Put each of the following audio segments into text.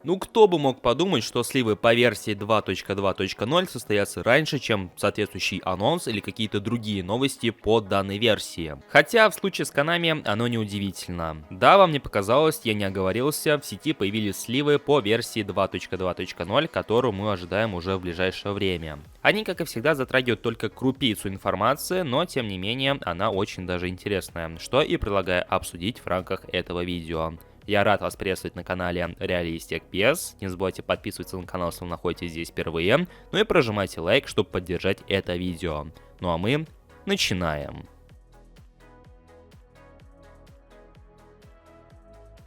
Ну кто бы мог подумать, что сливы по версии 2.2.0 состоятся раньше, чем соответствующий анонс или какие-то другие новости по данной версии. Хотя в случае с Konami оно не удивительно. Да, вам не показалось, я не оговорился, в сети появились сливы по версии 2.2.0, которую мы ожидаем уже в ближайшее время. Они, как и всегда, затрагивают только крупицу информации, но тем не менее она очень даже интересная, что и предлагаю обсудить в рамках этого видео. Я рад вас приветствовать на канале Реалистик PS. Не забывайте подписываться на канал, если вы находитесь здесь впервые. Ну и прожимайте лайк, чтобы поддержать это видео. Ну а мы начинаем.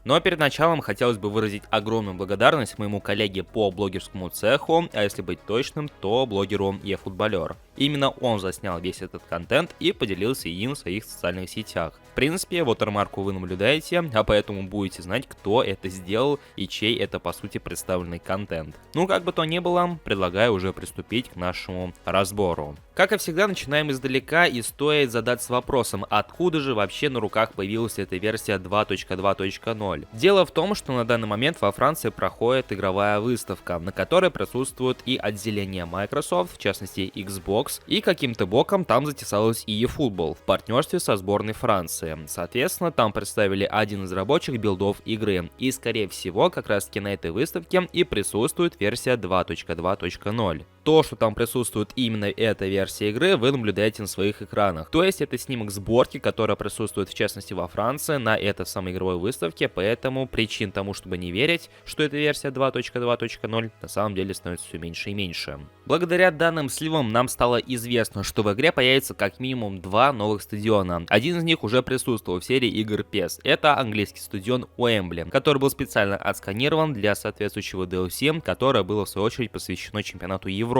Но перед началом хотелось бы выразить огромную благодарность моему коллеге по блогерскому цеху, а если быть точным, то блогеру eFootballer. Именно он заснял весь этот контент и поделился им в своих социальных сетях. В принципе, watermark вы наблюдаете, а поэтому будете знать, кто это сделал и чей это по сути представленный контент. Ну как бы то ни было, предлагаю уже приступить к нашему разбору. Как и всегда, начинаем издалека, и стоит задаться вопросом, откуда же вообще на руках появилась эта версия 2.2.0. Дело в том, что на данный момент во Франции проходит игровая выставка, на которой присутствует и отделение Microsoft, в частности Xbox, и каким-то боком там затесалась и eFootball в партнерстве со сборной Франции. Соответственно, там представили один из рабочих билдов игры, и скорее всего, как раз таки на этой выставке и присутствует версия 2.2.0. То, что там присутствует именно эта версия игры, вы наблюдаете на своих экранах. То есть это снимок сборки, которая присутствует в частности во Франции на этой самой игровой выставке, поэтому причин тому, чтобы не верить, что это версия 2.2.0, на самом деле становится все меньше и меньше. Благодаря данным сливам нам стало известно, что в игре появится как минимум два новых стадиона. Один из них уже присутствовал в серии игр PES. Это английский стадион Уэмбли, который был специально отсканирован для соответствующего DLC, которое было в свою очередь посвящено чемпионату Европы.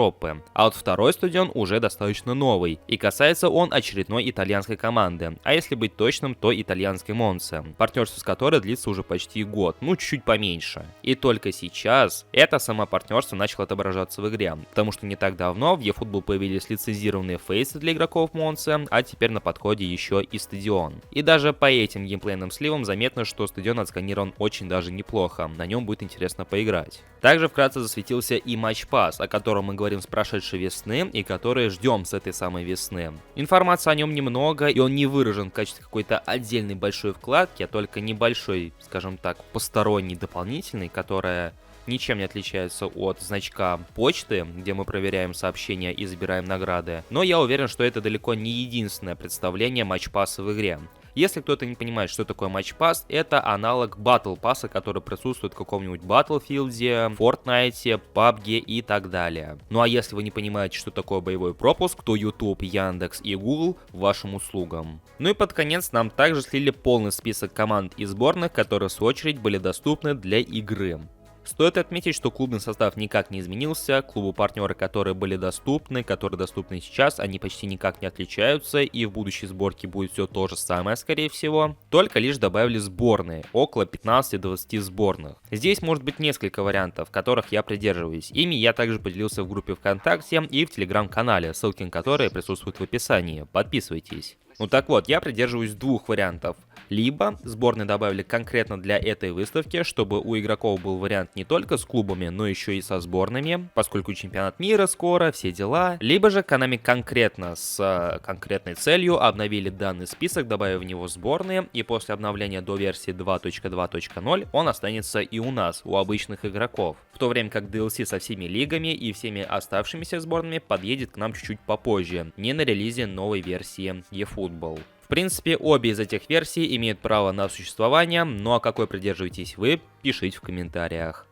А вот второй стадион уже достаточно новый, и касается он очередной итальянской команды, а если быть точным, то итальянской Монце, партнерство с которой длится уже почти год, ну чуть поменьше. И только сейчас это само партнерство начало отображаться в игре, потому что не так давно в eFootball появились лицензированные фейсы для игроков Монце, а теперь на подходе еще и стадион. И даже по этим геймплейным сливам заметно, что стадион отсканирован очень даже неплохо, на нем будет интересно поиграть. Также вкратце засветился и Match Pass, о котором мы говорим с прошедшей весны и который ждем с этой самой весны. Информации о нем немного, и он не выражен в качестве какой-то отдельной большой вкладки, а только небольшой, скажем так, посторонний дополнительный, которая ничем не отличается от значка почты, где мы проверяем сообщения и забираем награды. Но я уверен, что это далеко не единственное представление матчпасса в игре. Если кто-то не понимает, что такое Match Pass, это аналог Battle Pass, который присутствует в каком-нибудь Battlefield, Fortnite, PUBG и так далее. Ну а если вы не понимаете, что такое боевой пропуск, то YouTube, Яндекс и Google вашим услугам. Ну и под конец нам также слили полный список команд и сборных, которые в свою очередь были доступны для игры. Стоит отметить, что клубный состав никак не изменился, клубы-партнеры, которые были доступны, которые доступны сейчас, они почти никак не отличаются, и в будущей сборке будет все то же самое, скорее всего. Только лишь добавили сборные, около 15-20 сборных. Здесь может быть несколько вариантов, которых я придерживаюсь. Ими я также поделился в группе ВКонтакте и в Телеграм-канале, ссылки на которые присутствуют в описании. Подписывайтесь. Ну так вот, я придерживаюсь двух вариантов. Либо сборные добавили конкретно для этой выставки, чтобы у игроков был вариант не только с клубами, но еще и со сборными, поскольку чемпионат мира скоро, все дела. Либо же Konami конкретно с конкретной целью обновили данный список, добавив в него сборные, и после обновления до версии 2.2.0 он останется и у нас, у обычных игроков. В то время как DLC со всеми лигами и всеми оставшимися сборными подъедет к нам чуть-чуть попозже, не на релизе новой версии eFootball. В принципе, обе из этих версий имеют право на существование, ну а какой придерживаетесь вы, пишите в комментариях.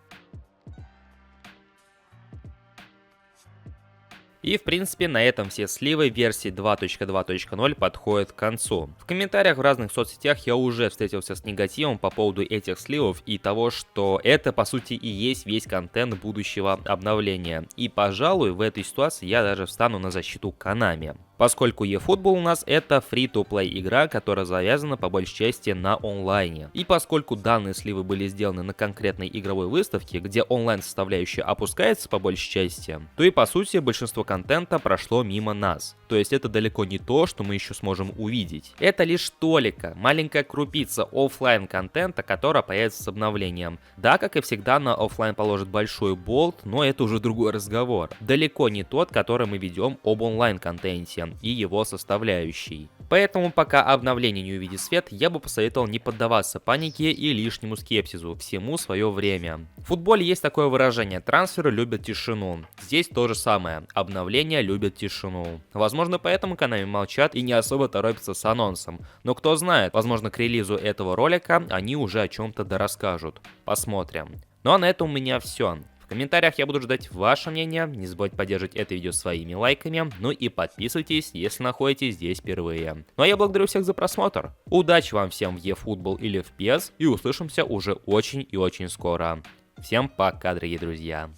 И в принципе на этом все сливы версии 2.2.0 подходят к концу. В комментариях в разных соцсетях я уже встретился с негативом по поводу этих сливов и того, что это по сути и есть весь контент будущего обновления. И пожалуй в этой ситуации я даже встану на защиту Konami. Поскольку eFootball у нас это free-to-play игра, которая завязана по большей части на онлайне. И поскольку данные сливы были сделаны на конкретной игровой выставке, где онлайн составляющая опускается по большей части, то и по сути большинство контента прошло мимо нас. То есть это далеко не то, что мы еще сможем увидеть. Это лишь толика, маленькая крупица оффлайн контента, которая появится с обновлением. Да, как и всегда, на оффлайн положит большой болт, но это уже другой разговор. Далеко не тот, который мы ведем об онлайн контенте и его составляющей. Поэтому пока обновление не увидит свет, я бы посоветовал не поддаваться панике и лишнему скепсису, всему свое время. В футболе есть такое выражение: трансферы любят тишину. Здесь то же самое, обновления любят тишину. Возможно, поэтому Konami молчат и не особо торопятся с анонсом. Но кто знает, возможно, к релизу этого ролика они уже о чем-то дорасскажут. Посмотрим. Ну а на этом у меня все. В комментариях я буду ждать ваше мнение, не забудьте поддерживать это видео своими лайками, ну и подписывайтесь, если находитесь здесь впервые. Ну а я благодарю всех за просмотр, удачи вам всем в eFootball или в PES, и услышимся уже очень и очень скоро. Всем пока, дорогие друзья.